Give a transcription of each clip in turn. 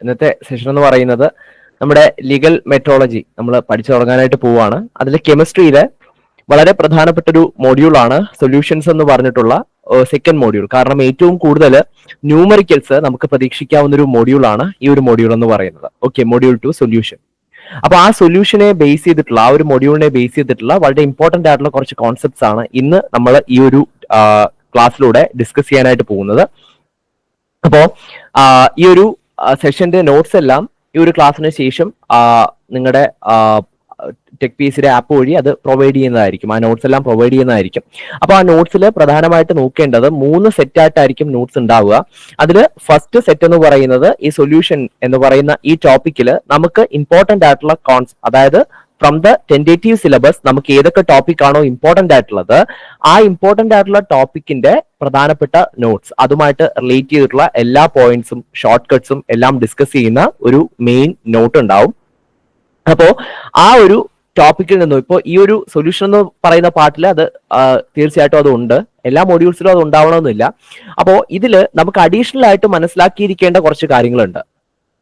ഇന്നത്തെ സെഷൻ എന്ന് പറയുന്നത് നമ്മുടെ ലീഗൽ മെട്രോളജി നമ്മൾ പഠിച്ചു തുടങ്ങാനായിട്ട് പോവുകയാണ്. അതിൽ കെമിസ്ട്രിയിലെ വളരെ പ്രധാനപ്പെട്ട ഒരു മൊഡ്യൂളാണ് സൊല്യൂഷൻസ് എന്ന് പറഞ്ഞിട്ടുള്ള സെക്കൻഡ് മൊഡ്യൂൾ. കാരണം ഏറ്റവും കൂടുതൽ ന്യൂമറിക്കൽസ് നമുക്ക് പ്രതീക്ഷിക്കാവുന്ന ഒരു മൊഡ്യൂളാണ് ഈ ഒരു മൊഡ്യൂൾ എന്ന് പറയുന്നത്. Okay, module 2 solution. അപ്പൊ ആ സൊല്യൂഷനെ ബേസ് ചെയ്തിട്ടുള്ള ആ ഒരു മൊഡ്യൂളിനെ ബേസ് ചെയ്തിട്ടുള്ള വളരെ ഇമ്പോർട്ടന്റ് ആയിട്ടുള്ള കുറച്ച് കോൺസെപ്റ്റ്സ് ആണ് ഇന്ന് നമ്മൾ ഈ ഒരു ക്ലാസ്സിലൂടെ ഡിസ്കസ് ചെയ്യാനായിട്ട് പോകുന്നത്. അപ്പോ ഈ ഒരു സെഷന്റെ നോട്ട്സ് എല്ലാം ഈ ഒരു ക്ലാസ്സിന് ശേഷം നിങ്ങളുടെ ടെക് പി എസ് ആപ്പ് വഴി അത് പ്രൊവൈഡ് ചെയ്യുന്നതായിരിക്കും. ആ നോട്ട്സ് എല്ലാം പ്രൊവൈഡ് ചെയ്യുന്നതായിരിക്കും. അപ്പൊ ആ നോട്ട്സിൽ പ്രധാനമായിട്ട് നോക്കേണ്ടത് 3 സെറ്റ് ആയിട്ടായിരിക്കും നോട്ട്സ് ഉണ്ടാവുക. അതിൽ ഫസ്റ്റ് സെറ്റ് എന്ന് പറയുന്നത് ഈ സൊല്യൂഷൻ എന്ന് പറയുന്ന ഈ ടോപ്പിക്കിൽ നമുക്ക് ഇമ്പോർട്ടന്റ് ആയിട്ടുള്ള അതായത് ഫ്രം ദ ടെന്റേറ്റീവ് സിലബസ് നമുക്ക് ഏതൊക്കെ ടോപ്പിക് ആണോ ഇമ്പോർട്ടന്റ് ആയിട്ടുള്ളത് ആ ഇമ്പോർട്ടന്റ് ആയിട്ടുള്ള ടോപ്പിക്കിന്റെ പ്രധാനപ്പെട്ട നോട്ട്സ് അതുമായിട്ട് റിലേറ്റ് ചെയ്തിട്ടുള്ള എല്ലാ പോയിന്റ്സും ഷോർട്ട് കട്ട്സും എല്ലാം ഡിസ്കസ് ചെയ്യുന്ന ഒരു മെയിൻ നോട്ട് ഉണ്ടാവും. അപ്പോ ആ ഒരു ടോപ്പിക്കിൽ നിന്നും ഇപ്പോൾ ഈ ഒരു സൊല്യൂഷൻ എന്ന് പറയുന്ന പാർട്ടിൽ അത് തീർച്ചയായിട്ടും അതുണ്ട്, എല്ലാ മൊഡ്യൂൾസിലും അത് ഉണ്ടാവണമെന്നില്ല. അപ്പോൾ ഇതില് നമുക്ക് അഡീഷണൽ ആയിട്ട് മനസ്സിലാക്കിയിരിക്കേണ്ട കുറച്ച് കാര്യങ്ങളുണ്ട്.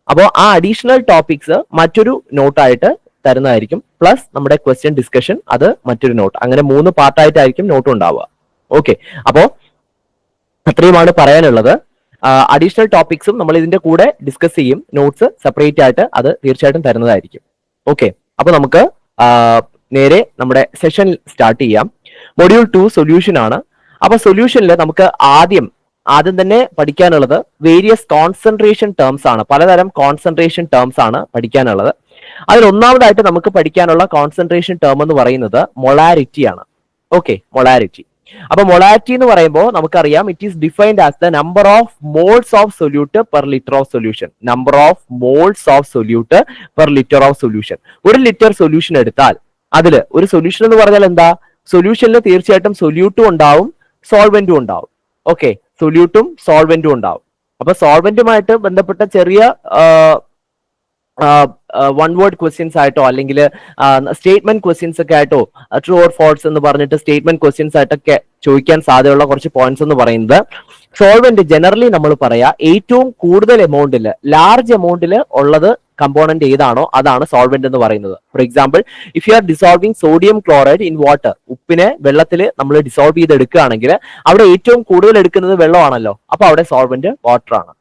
അപ്പോൾ ആ അഡീഷണൽ ടോപ്പിക്സ് മറ്റൊരു നോട്ടായിട്ട് തരുന്നതായിരിക്കും. പ്ലസ് നമ്മുടെ ക്വസ്റ്റ്യൻ ഡിസ്കഷൻ അത് മറ്റൊരു നോട്ട്. അങ്ങനെ 3 പാർട്ടായിട്ടായിരിക്കും നോട്ട് ഉണ്ടാവുക. ഓക്കെ, അപ്പോ അത്രയുമാണ് പറയാനുള്ളത്. അഡീഷണൽ ടോപ്പിക്സും നമ്മൾ ഇതിന്റെ കൂടെ ഡിസ്കസ് ചെയ്യും. നോട്ട്സ് സെപ്പറേറ്റ് ആയിട്ട് അത് തീർച്ചയായിട്ടും തരുന്നതായിരിക്കും. ഓക്കെ, അപ്പൊ നമുക്ക് നേരെ നമ്മുടെ സെഷൻ സ്റ്റാർട്ട് ചെയ്യാം. മൊഡ്യൂൾ 2 സൊല്യൂഷൻ ആണ്. അപ്പൊ സൊല്യൂഷനിൽ നമുക്ക് ആദ്യം തന്നെ പഠിക്കാനുള്ളത് വേരിയസ് കോൺസെൻട്രേഷൻ ടേംസ് ആണ്. പലതരം കോൺസെൻട്രേഷൻ ടേംസ് ആണ് പഠിക്കാനുള്ളത്. അതിൽ ഒന്നാമതായിട്ട് നമുക്ക് പഠിക്കാനുള്ള കോൺസെൻട്രേഷൻ ടേം എന്ന് പറയുന്നത് മൊളാരിറ്റി ആണ്. Okay, molarity. അപ്പൊ മൊളാരിറ്റി എന്ന് പറയുമ്പോൾ നമുക്കറിയാം it is defined as the number of moles of solute per litre of solution. Number of moles of solute per litre of solution. 1 litre solution എടുത്താൽ അതിൽ ഒരു സൊല്യൂഷൻ എന്ന് പറഞ്ഞാൽ എന്താ? സൊല്യൂഷനിൽ തീർച്ചയായിട്ടും സൊല്യൂട്ടും ഉണ്ടാവും, സോൾവെന്റും ഉണ്ടാവും. ഓക്കെ, സൊല്യൂട്ടും സോൾവെന്റും ഉണ്ടാവും. അപ്പൊ സോൾവെന്റുമായിട്ട് ബന്ധപ്പെട്ട ചെറിയ വൺ വേർഡ് ക്വസ്റ്റ്യൻസ് ആയിട്ടോ അല്ലെങ്കിൽ സ്റ്റേറ്റ്മെന്റ് ക്വസ്റ്റ്യൻസ് ഒക്കെ ആയിട്ടോ ട്രൂ ഓർ ഫോൾസ് എന്ന് പറഞ്ഞിട്ട് സ്റ്റേറ്റ്മെന്റ് ക്വസ്റ്റ്യൻസ് ആയിട്ടൊക്കെ ചോദിക്കാൻ സാധ്യതയുള്ള കുറച്ച് പോയിന്റ്സ് എന്ന് പറയുന്നത് സോൾവെന്റ് ജനറലി നമ്മൾ പറയാ ഏറ്റവും കൂടുതൽ എമൗണ്ടിൽ ലാർജ് എമൗണ്ടിൽ ഉള്ളത് കമ്പോണന്റ് ഏതാണോ അതാണ് സോൾവെന്റ് എന്ന് പറയുന്നത്. For example, if you are dissolving sodium chloride in water, ഉപ്പിനെ വെള്ളത്തിൽ നമ്മൾ ഡിസോൾവ് ചെയ്ത് എടുക്കുകയാണെങ്കിൽ അവിടെ ഏറ്റവും കൂടുതൽ എടുക്കുന്നത് വെള്ളമാണല്ലോ. അപ്പൊ അവിടെ സോൾവെന്റ് വാട്ടർ ആണ്.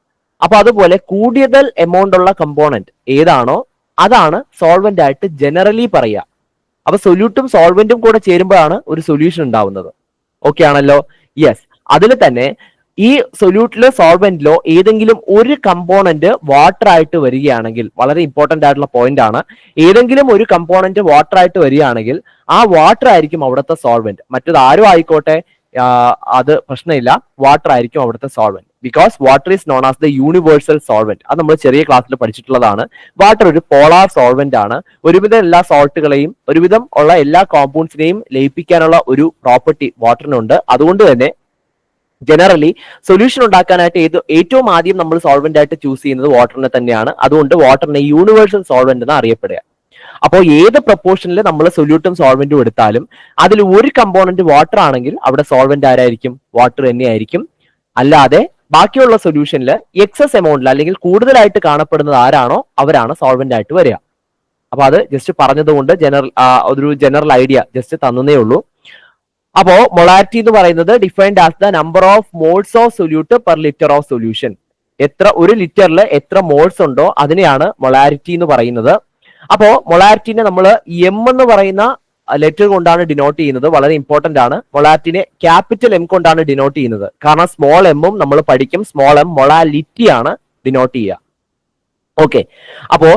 അപ്പൊ അതുപോലെ കൂടുതൽ എമൗണ്ട് ഉള്ള കമ്പോണന്റ് ഏതാണോ അതാണ് സോൾവെന്റ് ആയിട്ട് ജനറലി പറയുക. അപ്പൊ സൊല്യൂട്ടും സോൾവെന്റും കൂടെ ചേരുമ്പോഴാണ് ഒരു സൊല്യൂഷൻ ഉണ്ടാവുന്നത്. ഓക്കെ ആണല്ലോ? യെസ്. അതിൽ തന്നെ ഈ സൊല്യൂട്ടിലോ സോൾവെന്റിലോ ഏതെങ്കിലും ഒരു കമ്പോണന്റ് വാട്ടർ ആയിട്ട് വരികയാണെങ്കിൽ, വളരെ ഇമ്പോർട്ടന്റ് ആയിട്ടുള്ള പോയിന്റ് ആണ്, ഏതെങ്കിലും ഒരു കമ്പോണന്റ് വാട്ടർ ആയിട്ട് വരികയാണെങ്കിൽ ആ വാട്ടർ ആയിരിക്കും അവിടുത്തെ സോൾവെന്റ്. മറ്റത് ആരും ആയിക്കോട്ടെ, അത് പ്രശ്നമില്ല, വാട്ടർ ആയിരിക്കും അവിടുത്തെ solvent. Because water is known as the universal solvent. അത് നമ്മൾ ചെറിയ ക്ലാസ്സിൽ പഠിച്ചിട്ടുള്ളതാണ്. വാട്ടർ ഒരു പോളാർ സോൾവെന്റ് ആണ്. ഒരുവിധം എല്ലാ സോൾട്ടുകളെയും ഒരുവിധം ഉള്ള എല്ലാ കോമ്പൗണ്ട്സിനെയും ലയിപ്പിക്കാനുള്ള ഒരു പ്രോപ്പർട്ടി വാട്ടറിനുണ്ട്. അതുകൊണ്ട് തന്നെ ജനറലി സൊല്യൂഷൻ ഉണ്ടാക്കാനായിട്ട് ഏറ്റവും ആദ്യം നമ്മൾ സോൾവെന്റ് ആയിട്ട് ചൂസ് ചെയ്യുന്നത് വാട്ടറിനെ തന്നെയാണ്. അതുകൊണ്ട് വാട്ടറിനെ യൂണിവേഴ്സൽ സോൾവെന്റ് എന്ന് അറിയപ്പെടുക. അപ്പോൾ ഏത് പ്രൊപ്പോർഷനിൽ നമ്മൾ സൊല്യൂട്ടും സോൾവെന്റും എടുത്താലും അതിൽ ഒരു കമ്പോണന്റ് വാട്ടർ ആണെങ്കിൽ അവിടെ സോൾവെന്റ് ആരായിരിക്കും? വാട്ടർ തന്നെയായിരിക്കും. അല്ലാതെ ബാക്കിയുള്ള സൊല്യൂഷനിൽ എക്സസ് എമൗണ്ടിൽ അല്ലെങ്കിൽ കൂടുതലായിട്ട് കാണപ്പെടുന്നത് ആരാണോ അവരാണ് സോൾവെന്റ് ആയിട്ട് വരിക. അപ്പൊ അത് ജസ്റ്റ് പറഞ്ഞതുകൊണ്ട് ഒരു ജനറൽ ഐഡിയ ജസ്റ്റ് തന്നേ ഉള്ളൂ. അപ്പോ മൊളാരിറ്റി എന്ന് പറയുന്നത് defined as the number of moles of solute per litre of solution. ഒരു ലിറ്ററിൽ എത്ര മോൾസ് ഉണ്ടോ അതിനെയാണ് മൊളാരിറ്റി എന്ന് പറയുന്നത്. അപ്പോ മൊളാരിറ്റിനെ നമ്മൾ എം എന്ന് പറയുന്ന ലെറ്റർ കൊണ്ടാണ് ഡിനോട്ട് ചെയ്യുന്നത്. വളരെ ഇമ്പോർട്ടന്റ് ആണ്. മൊളാരിറ്റിനെ ക്യാപിറ്റൽ എം കൊണ്ടാണ് ഡിനോട്ട് ചെയ്യുന്നത്. കാരണം സ്മോൾ എമ്മും നമ്മൾ പഠിക്കും. സ്മോൾ എം മൊളാലിറ്റി ആണ് ഡിനോട്ട് ചെയ്യുക. ഓക്കെ, അപ്പോ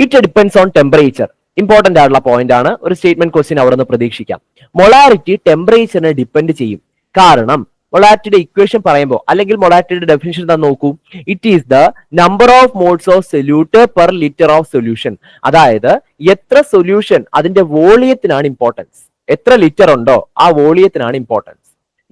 it depends on temperature. Important ആയിട്ടുള്ള പോയിന്റ് ആണ്. ഒരു സ്റ്റേറ്റ്മെന്റ് ക്വസ്റ്റ്യൻ അവിടെ നിന്ന് പ്രതീക്ഷിക്കാം. മൊളാരിറ്റി ടെമ്പറേച്ചറിനെ ഡിപ്പെൻഡ് ചെയ്യും. കാരണം മൊളാരിറ്റിയുടെ ഇക്വേഷൻ പറയുമ്പോൾ അല്ലെങ്കിൽ മൊളാരിറ്റിയുടെ ഡെഫിനിഷൻ തന്നെ നോക്കൂ. It is the number of moles of solute per litre of solution. അതായത് എത്ര സൊല്യൂഷൻ അതിന്റെ വോളിയത്തിനാണ് ഇമ്പോർട്ടൻസ്. എത്ര ലിറ്റർ ഉണ്ടോ ആ വോളിയത്തിനാണ് ഇമ്പോർട്ടൻസ്.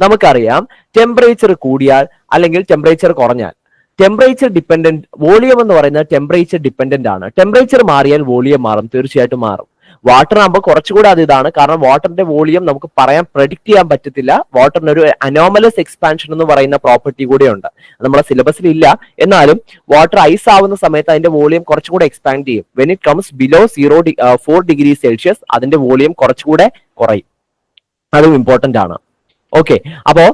നമുക്കറിയാം ടെമ്പറേച്ചർ കൂടിയാൽ അല്ലെങ്കിൽ ടെമ്പറേച്ചർ കുറഞ്ഞാൽ ടെമ്പറേച്ചർ ഡിപ്പെൻഡന്റ്, വോളിയം എന്ന് പറയുന്നത് ടെമ്പറേച്ചർ ഡിപ്പെൻഡന്റ് ആണ്. ടെമ്പറേച്ചർ മാറിയാൽ വോളിയം മാറും, തീർച്ചയായിട്ടും മാറും. വാട്ടർ ആകുമ്പോൾ കുറച്ചുകൂടെ അത് ഇതാണ്, കാരണം വാട്ടറിന്റെ വോളിയം നമുക്ക് പറയാൻ പ്രെഡിക്റ്റ് ചെയ്യാൻ പറ്റത്തില്ല. വാട്ടറിന് ഒരു അനോമലസ് എക്സ്പാൻഷൻ എന്ന് പറയുന്ന പ്രോപ്പർട്ടി കൂടെയുണ്ട്, നമ്മുടെ സിലബസിൽ ഇല്ല. എന്നാലും വാട്ടർ ഐസ് ആവുന്ന സമയത്ത് അതിന്റെ വോളിയം കുറച്ചുകൂടെ എക്സ്പാൻഡ് ചെയ്യും. When it comes below 4 degree Celsius അതിന്റെ വോളിയം കുറച്ചുകൂടെ കുറയും. അതും ഇമ്പോർട്ടന്റ് ആണ്. ഓക്കെ, അപ്പോ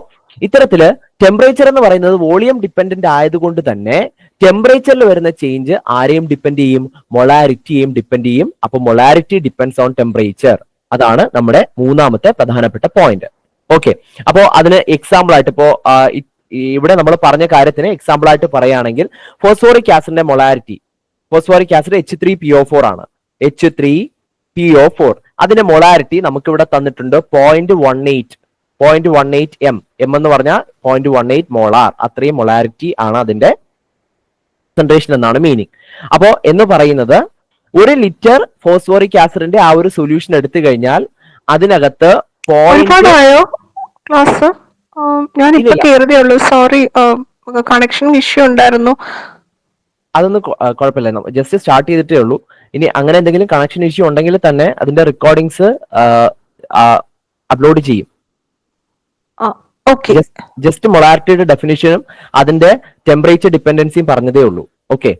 ഇത്തരത്തില് ടെമ്പറേച്ചർ എന്ന് പറയുന്നത് വോളിയം ഡിപ്പെൻഡന്റ് ആയതുകൊണ്ട് തന്നെ ടെമ്പറേച്ചറിൽ വരുന്ന ചേഞ്ച് ആരെയും ഡിപ്പെൻഡ് ചെയ്യും? മൊളാരിറ്റിയെയും ഡിപ്പെൻഡ് ചെയ്യും. അപ്പൊ മൊളാരിറ്റി ഡിപ്പെൻഡ്സ് ഓൺ ടെമ്പറേച്ചർ. അതാണ് നമ്മുടെ മൂന്നാമത്തെ പ്രധാനപ്പെട്ട പോയിന്റ്. ഓക്കെ, അപ്പോ അതിന് എക്സാമ്പിൾ ആയിട്ട് ഇപ്പോ ഇവിടെ നമ്മൾ പറഞ്ഞ കാര്യത്തിന് എക്സാമ്പിൾ ആയിട്ട് പറയുകയാണെങ്കിൽ ഫോസ്ഫോറിക് ആസിഡിന്റെ മൊളാരിറ്റി, ഫോസ്ഫോറിക് ആസിഡ് H3PO4 ആണ്. H3PO4 അതിന്റെ മൊളാരിറ്റി നമുക്ക് ഇവിടെ തന്നിട്ടുണ്ട് 0.18 എം എന്ന് പറഞ്ഞാൽ 0.18 മോളാർ. അത്രയും മൊളാരിറ്റി ആണ് അതിന്റെ കോൺസെൻട്രേഷൻ എന്നാണ് മീനിങ്. അപ്പോ എന്ന് പറയുന്നത് 1 ലിറ്റർ ഫോസ്ഫോറിക് ആസിഡിന്റെ ആ ഒരു സൊല്യൂഷൻ എടുത്തു കഴിഞ്ഞാൽ അതിനകത്ത് കണക്ഷൻ ഇഷ്യൂ ഉണ്ടായിരുന്നു. അതൊന്നും കുഴപ്പമില്ല, ജസ്റ്റ് സ്റ്റാർട്ട് ചെയ്തിട്ടേ ഉള്ളൂ. ഇനി അങ്ങനെ എന്തെങ്കിലും കണക്ഷൻ ഇഷ്യൂ ഉണ്ടെങ്കിൽ തന്നെ അതിന്റെ റെക്കോർഡിങ്സ് അപ്ലോഡ് ചെയ്യും. ജസ്റ്റ് മൊളാരിറ്റിയുടെ ഡെഫിനിഷനും അതിന്റെ ടെമ്പറേച്ചർ ഡിപ്പെൻഡൻസിയും പറഞ്ഞതേ ഉള്ളൂ. Okay,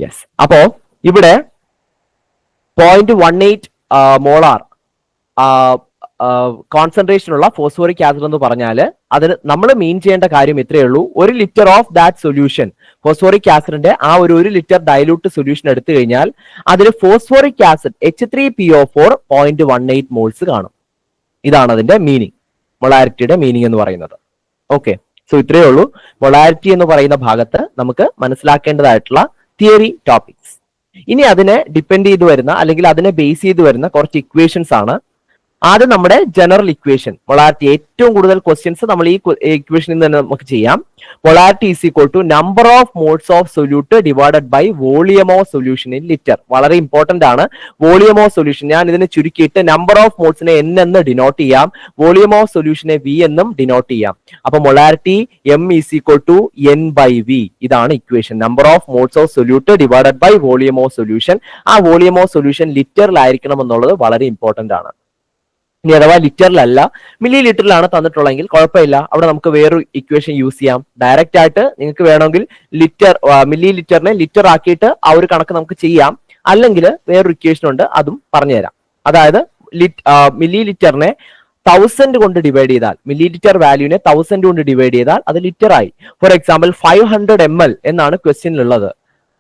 yes. അപ്പോ ഇവിടെ 0.18 മോളാർ കോൺസെൻട്രേഷൻ ഉള്ള ഫോസ്ഫോറിക് ആസിഡ് എന്ന് പറഞ്ഞാൽ അതിന് നമ്മൾ മീൻ ചെയ്യേണ്ട കാര്യം ഇത്രയേ ഉള്ളൂ. 1 litre of that solution, phosphoric ആസിഡിന്റെ ആ ഒരു 1 ലിറ്റർ ഡൈലൂട്ട് സൊല്യൂഷൻ എടുത്തു കഴിഞ്ഞാൽ അതിൽ ഫോസ്ഫോറിക് ആസിഡ് H3PO4 0.18 മോൾസ് കാണും. ഇതാണ് അതിന്റെ മീനിങ്, മൊളാരിറ്റിയുടെ മീനിങ് എന്ന് പറയുന്നത്. ഓക്കെ, സോ ഇത്രയേ ഉള്ളൂ മൊളാരിറ്റി എന്ന് പറയുന്ന ഭാഗത്ത് നമുക്ക് മനസ്സിലാക്കേണ്ടതായിട്ടുള്ള തിയറി ടോപ്പിക്സ്. ഇനി അതിനെ ഡിപ്പെൻഡ് ചെയ്ത് വരുന്ന അല്ലെങ്കിൽ അതിനെ ബേസ് ചെയ്ത് വരുന്ന കുറച്ച് ഇക്വേഷൻസ് ആണ്. ആദ്യം നമ്മുടെ ജനറൽ ഇക്വേഷൻ മൊളാരിറ്റി. ഏറ്റവും കൂടുതൽ ക്വസ്റ്റ്യൻസ് നമ്മൾ ഈ ഇക്വേഷനിൽ നിന്ന് തന്നെ നമുക്ക് ചെയ്യാം. Molarity is equal to number of moles of solute divided by volume of solution in litre. വളരെ ഇമ്പോർട്ടന്റ് ആണ് വോളിയം ഓഫ് സൊല്യൂഷൻ. ഞാൻ ഇതിനെ ചുരുക്കിയിട്ട് നമ്പർ ഓഫ് മോൾസിനെ N എന്ന് ഡിനോട്ട് ചെയ്യാം, വോളിയം ഓഫ് സൊല്യൂഷനെ V എന്നും ഡിനോട്ട് ചെയ്യാം. അപ്പൊ molarity M is equal to N/V. ഇതാണ് equation. Number of moles of solute divided by volume of solution. ആ വോളിയം ഓഫ് സൊല്യൂഷൻ ലിറ്ററിലായിരിക്കണം എന്നുള്ളത് വളരെ ഇമ്പോർട്ടന്റ് ആണ്. ഇനി അഥവാ ലിറ്ററിലല്ല മില്ലി ലിറ്ററിലാണ് തന്നിട്ടുള്ളതെങ്കിൽ കുഴപ്പമില്ല, അവിടെ നമുക്ക് വേറൊരു ഇക്വേഷൻ യൂസ് ചെയ്യാം. ഡയറക്റ്റ് ആയിട്ട് നിങ്ങൾക്ക് വേണമെങ്കിൽ മില്ലി ലിറ്ററിനെ ലിറ്റർ ആക്കിയിട്ട് ആ ഒരു കണക്ക് നമുക്ക് ചെയ്യാം. അല്ലെങ്കിൽ വേറൊരു ഇക്വേഷൻ ഉണ്ട്, അതും പറഞ്ഞുതരാം. അതായത് മില്ലി ലിറ്ററിനെ 1000 കൊണ്ട് ഡിവൈഡ് ചെയ്താൽ, മില്ലി ലിറ്റർ വാല്യൂനെ 1000 കൊണ്ട് ഡിവൈഡ് ചെയ്താൽ അത് ലിറ്റർ ആയി. ഫോർ എക്സാമ്പിൾ 500 ml എന്നാണ് ക്വസ്റ്റ്യനിലുള്ളത്.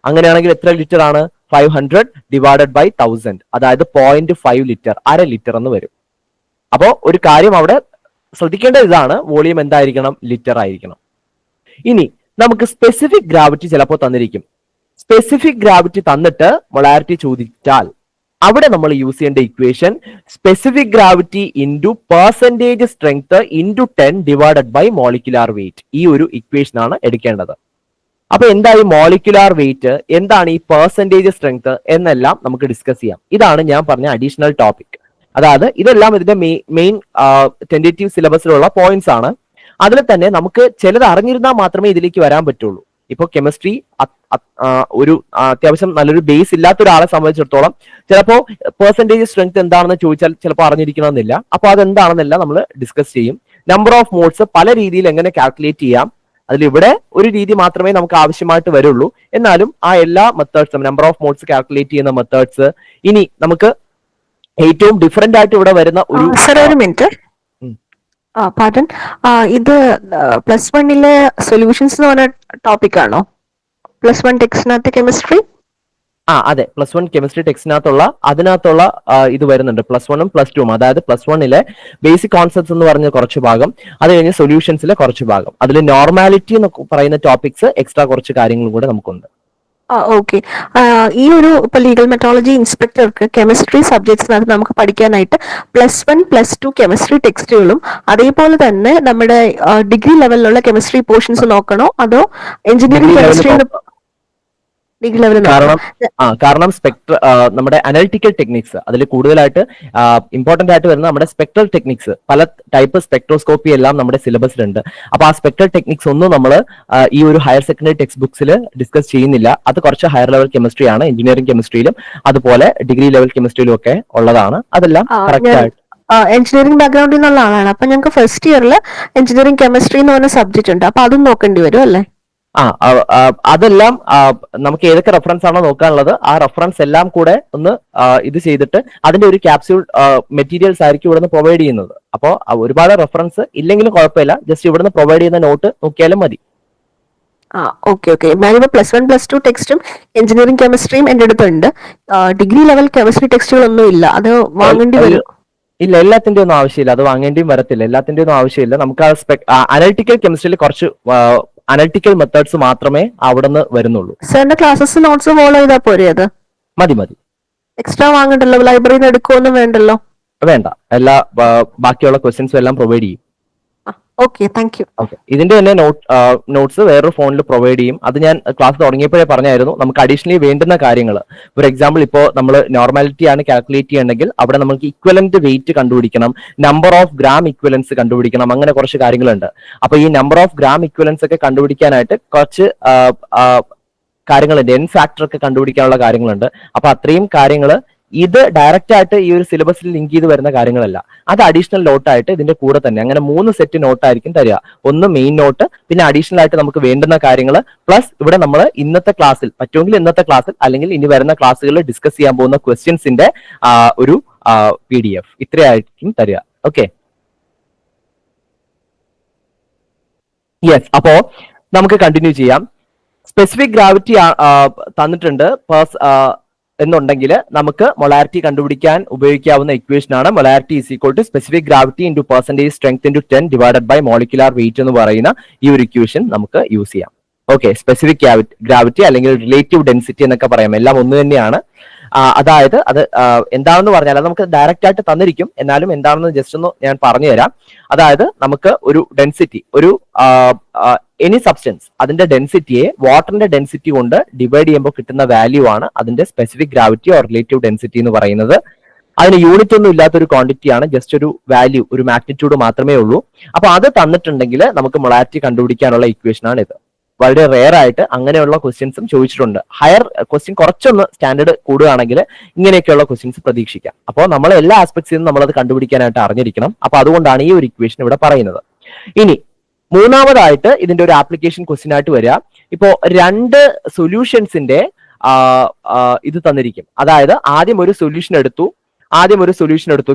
അങ്ങനെയാണെങ്കിൽ എത്ര ലിറ്റർ ആണ്? 500 ഡിവൈഡഡ് ബൈ 1000, അതായത് 0.5 ലിറ്റർ, അര ലിറ്റർ എന്ന് വരും. അപ്പോ ഒരു കാര്യം അവിടെ ശ്രദ്ധിക്കേണ്ട ഇതാണ്, വോളിയം എന്തായിരിക്കണം? ലിറ്റർ ആയിരിക്കണം. ഇനി നമുക്ക് സ്പെസിഫിക് ഗ്രാവിറ്റി ചിലപ്പോൾ തന്നിരിക്കും. സ്പെസിഫിക് ഗ്രാവിറ്റി തന്നിട്ട് മൊളാരിറ്റി ചോദിച്ചാൽ അവിടെ നമ്മൾ യൂസ് ചെയ്യേണ്ട equation specific gravity into percentage strength into 10 divided by molecular weight. ഈ ഒരു ഇക്വേഷൻ ആണ് എടുക്കേണ്ടത്. അപ്പൊ എന്താ ഈ മോളിക്കുലാർ വെയിറ്റ്, എന്താണ് ഈ പെർസെന്റേജ് സ്ട്രെങ്ത് എന്നെല്ലാം നമുക്ക് ഡിസ്കസ് ചെയ്യാം. ഇതാണ് ഞാൻ പറഞ്ഞ അഡീഷണൽ ടോപ്പിക്. അതായത് ഇതെല്ലാം ഇതിന്റെ മെയിൻ ടെന്റേറ്റീവ് സിലബസിലുള്ള പോയിന്റ്സ് ആണ്. അതിൽ തന്നെ നമുക്ക് ചിലത് അറിഞ്ഞിരുന്നാൽ മാത്രമേ ഇതിലേക്ക് വരാൻ പറ്റുള്ളൂ. ഇപ്പോൾ കെമിസ്ട്രി ഒരു അത്യാവശ്യം നല്ലൊരു ബേസ് ഇല്ലാത്ത ഒരാളെ സംബന്ധിച്ചിടത്തോളം ചിലപ്പോൾ പെർസെന്റേജ് സ്ട്രെങ്ത് എന്താണെന്ന് ചോദിച്ചാൽ ചിലപ്പോൾ അറിഞ്ഞിരിക്കണമെന്നില്ല. അപ്പൊ അതെന്താണെന്നെല്ലാം നമ്മൾ ഡിസ്കസ് ചെയ്യും. നമ്പർ ഓഫ് മോൾസ് പല രീതിയിൽ എങ്ങനെ കാൽക്കുലേറ്റ് ചെയ്യാം, അതിലിവിടെ ഒരു രീതി മാത്രമേ നമുക്ക് ആവശ്യമായിട്ട് വരുള്ളൂ. എന്നാലും ആ എല്ലാ മെത്തേഡ്സും, നമ്പർ ഓഫ് മോൾസ് കാൽക്കുലേറ്റ് ചെയ്യുന്ന മെത്തേഡ്സ്, ഇനി നമുക്ക് ഏറ്റവും ഡിഫറെന്റ് ആയിട്ട് ഇവിടെ വരുന്ന ഒരു മിനിറ്റ് പാട്ടൻ, ഇത് +1 സൊല്യൂഷൻസ് എന്ന് പറഞ്ഞ ടോപ്പിക് ആണോ? +1 ടെക്സ്റ്റിനകത്ത് കെമിസ്ട്രി? അതെ, +1 കെമിസ്ട്രി ടെക്സ്റ്റിനകത്തുള്ള അതിനകത്തുള്ള ഇത് വരുന്നുണ്ട്. +1ഉം +2ഉം, അതായത് +1 ബേസിക് കോൺസെപ്റ്റ്സ് എന്ന് പറഞ്ഞ കുറച്ച് ഭാഗം, അത് കഴിഞ്ഞ് സൊല്യൂഷൻസിലെ കുറച്ച് ഭാഗം, അതിൽ നോർമാലിറ്റി എന്ന് പറയുന്ന ടോപ്പിക്സ് എക്സ്ട്രാ കുറച്ച് കാര്യങ്ങളും കൂടെ നമുക്കുണ്ട്. ഓക്കെ, ഈ ഒരു ഇപ്പൊ ലീഗൽ മെട്രോളജി ഇൻസ്പെക്ടർക്ക് കെമിസ്ട്രി സബ്ജക്ട്സിനകത്ത് നമുക്ക് പഠിക്കാനായിട്ട് +1 +2 കെമിസ്ട്രി ടെക്സ്റ്റുകളും അതേപോലെ തന്നെ നമ്മുടെ ഡിഗ്രി ലെവലിലുള്ള കെമിസ്ട്രി പോർഷൻസ് നോക്കണോ, അതോ എഞ്ചിനീയറിംഗ് കെമിസ്ട്രി ഡിഗ്രി ലെവൽ കാരണം നമ്മുടെ അനലിറ്റിക്കൽ ടെക്നിക്സ് അതിൽ കൂടുതലായിട്ട് ഇമ്പോർട്ടന്റ് ആയിട്ട് വരുന്ന നമ്മുടെ സ്പെക്ട്രൽ ടെക്നിക്സ്, പല ടൈപ്പ് സ്പെക്ട്രോസ്കോപ്പി എല്ലാം നമ്മുടെ സിലബസിലുണ്ട്. അപ്പൊ ആ സ്പെക്ട്രൽ ടെക്നിക്സ് ഒന്നും നമ്മൾ ഈ ഒരു ഹയർ സെക്കൻഡറി ടെക്സ്റ്റ് ബുക്സിൽ ഡിസ്കസ് ചെയ്യുന്നില്ല. അത് കുറച്ച് ഹയർ ലെവൽ കെമിസ്ട്രി ആണ്, എഞ്ചിനീയറിംഗ് കെമിസ്ട്രിയിലും അതുപോലെ ഡിഗ്രി ലെവൽ കെമിസ്ട്രിയിലും ഒക്കെ ഉള്ളതാണ്. അതെല്ലാം കറക്റ്റ് ആയിട്ട് എഞ്ചിനീയറിംഗ് ബാക്ക്ഗ്രൗണ്ടിൽ നിന്നുള്ള ആളാണ്. അപ്പൊ ഞങ്ങൾക്ക് ഫസ്റ്റ് ഇയറിൽ എഞ്ചിനീയറിംഗ് കെമിസ്ട്രി എന്ന് പറഞ്ഞ സബ്ജക്ട് ഉണ്ട്. അപ്പൊ അതും നോക്കേണ്ടി വരും അല്ലേ? അതെല്ലാം നമുക്ക് ഏതൊക്കെ റെഫറൻസ് ആണോ നോക്കാനുള്ളത് ആ റെഫറൻസ് എല്ലാം കൂടെ ഒന്ന് ഇത് ചെയ്തിട്ട് അതിന്റെ ഒരു ക്യാപ്സ്യൂൾ മെറ്റീരിയൽസ് ആയിരിക്കും ഇവിടുന്ന് പ്രൊവൈഡ് ചെയ്യുന്നത്. അപ്പോൾ ഒരുപാട് റെഫറൻസ് ഇല്ലെങ്കിലും കുഴപ്പമില്ല, ജസ്റ്റ് ഇവിടുന്ന് പ്രൊവൈഡ് ചെയ്യുന്ന നോട്ട് നോക്കിയാലും മതി. ഓക്കെ. ഞാനിപ്പോ +1 +2 ടെക്സ്റ്റും എഞ്ചിനീയറിംഗ് കെമിസ്ട്രിയും എന്റെ അടുത്തുണ്ട്. ഡിഗ്രി ലെവൽ കെമിസ്ട്രി ടെക്സ്റ്റുകളൊന്നും ഇല്ല, അത് വാങ്ങേണ്ടി വരും? ഇല്ല, എല്ലാത്തിന്റെ ഒന്നും ആവശ്യമില്ല, അത് വാങ്ങേണ്ടിയും വരത്തില്ല. എല്ലാത്തിന്റെ ഒന്നും ആവശ്യമില്ല. നമുക്ക് അനലിറ്റിക്കൽ കെമിസ്ട്രിയിൽ കുറച്ച് അനലിറ്റിക്കൽ മെത്തേഡ്സ് മാത്രമേ അവിടെ നിന്ന് വരുന്നുള്ളൂ. സാറിന്റെ ക്ലാസ്സസ് നോട്ട്സ് ഫോളോ ചെയ്താൽ പോരെ? അത് മതി. എക്സ്ട്രാ വാങ്ങണ്ടല്ലോ, ലൈബ്രറിയിൽ നിന്ന് എടുക്കുമൊന്നും വേണ്ടല്ലോ? വേണ്ട, എല്ലാ ബാക്കിയുള്ള ക്വസ്റ്റ്യൻസും എല്ലാം പ്രൊവൈഡ് ചെയ്യും. Okay, thank you. ഇതിന്റെ തന്നെ നോട്ട്സ് വേറൊരു ഫോണിൽ പ്രൊവൈഡ് ചെയ്യും. അത് ഞാൻ ക്ലാസ് തുടങ്ങിയപ്പോഴേ പറഞ്ഞായിരുന്നു. നമുക്ക് അഡീഷണലി വേണ്ടുന്ന കാര്യങ്ങൾ, ഫോർ എക്സാമ്പിൾ ഇപ്പോൾ നമ്മൾ നോർമാലിറ്റി ആണ് കാൽക്കുലേറ്റ് ചെയ്യണമെങ്കിൽ അവിടെ നമുക്ക് ഇക്വലന്റ് വെയിറ്റ് കണ്ടുപിടിക്കണം, നമ്പർ ഓഫ് ഗ്രാം ഇക്വലൻസ് കണ്ടുപിടിക്കണം, അങ്ങനെ കുറച്ച് കാര്യങ്ങളുണ്ട്. അപ്പൊ ഈ നമ്പർ ഓഫ് ഗ്രാം ഇക്വലൻസ് ഒക്കെ കണ്ടുപിടിക്കാനായിട്ട് കുറച്ച് കാര്യങ്ങളുണ്ട്, എൻ ഫാക്ടർ ഒക്കെ കണ്ടുപിടിക്കാനുള്ള കാര്യങ്ങളുണ്ട്. അപ്പൊ അത്രയും കാര്യങ്ങൾ ഇത് ഡയറക്റ്റ് ആയിട്ട് ഈ ഒരു സിലബസിൽ ലിങ്ക് ചെയ്ത് വരുന്ന കാര്യങ്ങളല്ല, അത് അഡീഷണൽ നോട്ടായിട്ട് ഇതിന്റെ കൂടെ തന്നെ അങ്ങനെ 3 സെറ്റ് നോട്ടായിരിക്കും തരിക. ഒന്ന് മെയിൻ നോട്ട്, പിന്നെ അഡീഷണൽ ആയിട്ട് നമുക്ക് വേണ്ടുന്ന കാര്യങ്ങൾ, പ്ലസ് ഇവിടെ നമ്മൾ ഇന്നത്തെ ക്ലാസ്സിൽ പറ്റുമെങ്കിൽ ഇന്നത്തെ ക്ലാസ്സിൽ അല്ലെങ്കിൽ ഇനി വരുന്ന ക്ലാസ്സുകളിൽ ഡിസ്കസ് ചെയ്യാൻ പോകുന്ന ക്വസ്റ്റ്യൻസിന്റെ ഒരു PDF ഇത്രയായിരിക്കും തരിക. Okay, yes. അപ്പോ നമുക്ക് കണ്ടിന്യൂ ചെയ്യാം. സ്പെസിഫിക് ഗ്രാവിറ്റി തന്നിട്ടുണ്ട് എന്നുണ്ടെങ്കിൽ നമുക്ക് മൊളാരിറ്റി കണ്ടുപിടിക്കാൻ ഉപയോഗിക്കാവുന്ന ഇക്വേഷൻ ആണ് molarity is equal to specific gravity into percentage strength into 10 divided by molecular weight എന്ന് പറയുന്ന ഈ ഒരു ഇക്വേഷൻ നമുക്ക് യൂസ് ചെയ്യാം. ഓക്കെ, സ്പെസിഫിക് ഗ്രാവിറ്റി അല്ലെങ്കിൽ റിലേറ്റീവ് ഡെൻസിറ്റി എന്നൊക്കെ പറയാം, എല്ലാം ഒന്ന് തന്നെയാണ്. അതായത് അത് എന്താണെന്ന് പറഞ്ഞാൽ അത് നമുക്ക് ഡയറക്റ്റ് ആയിട്ട് തന്നിരിക്കും, എന്നാലും എന്താണെന്ന് ജസ്റ്റ് ഒന്ന് ഞാൻ പറഞ്ഞു തരാം. അതായത് നമുക്ക് ഒരു ഡെൻസിറ്റി, ഒരു എനി സബ്സ്റ്റൻസ് അതിന്റെ ഡെൻസിറ്റിയെ വാട്ടറിന്റെ ഡെൻസിറ്റി കൊണ്ട് ഡിവൈഡ് ചെയ്യുമ്പോൾ കിട്ടുന്ന വാല്യൂ ആണ് അതിന്റെ specific gravity or relative density എന്ന് പറയുന്നത്. അതിന് യൂണിറ്റ് ഒന്നും ഇല്ലാത്തൊരു ക്വാണ്ടിറ്റി ആണ്, ജസ്റ്റ് ഒരു വാല്യൂ, ഒരു മാഗ്നിറ്റ്യൂഡ് മാത്രമേ ഉള്ളൂ. അപ്പൊ അത് തന്നിട്ടുണ്ടെങ്കിൽ നമുക്ക് മൊളാരിറ്റി കണ്ടുപിടിക്കാനുള്ള ഇക്വേഷൻ ആണ് ഇത്. വളരെ റെയർ ആയിട്ട് അങ്ങനെയുള്ള ക്വസ്റ്റ്യൻസും ചോദിച്ചിട്ടുണ്ട്. ഹയർ ക്വസ്റ്റ്യൻ കുറച്ചൊന്ന് സ്റ്റാൻഡേർഡ് കൂടുകയാണെങ്കിൽ ഇങ്ങനെയൊക്കെയുള്ള ക്വസ്റ്റ്യൻസ് പ്രതീക്ഷിക്കാം. അപ്പോൾ നമ്മൾ എല്ലാ ആസ്പെക്ട്സിൽ നിന്നും നമ്മളത് കണ്ടുപിടിക്കാനായിട്ട് അറിഞ്ഞിരിക്കണം. അപ്പൊ അതുകൊണ്ടാണ് ഈ ഒരു ഇക്വേഷൻ ഇവിടെ പറയുന്നത്. ഇനി മൂന്നാമതായിട്ട് ഇതിന്റെ ഒരു ആപ്ലിക്കേഷൻ ക്വസ്റ്റ്യൻ ആയിട്ട് വരിക. ഇപ്പോ 2 സൊല്യൂഷൻസിന്റെ ഇത് തന്നിരിക്കും. അതായത് ആദ്യം ഒരു സൊല്യൂഷൻ എടുത്തു.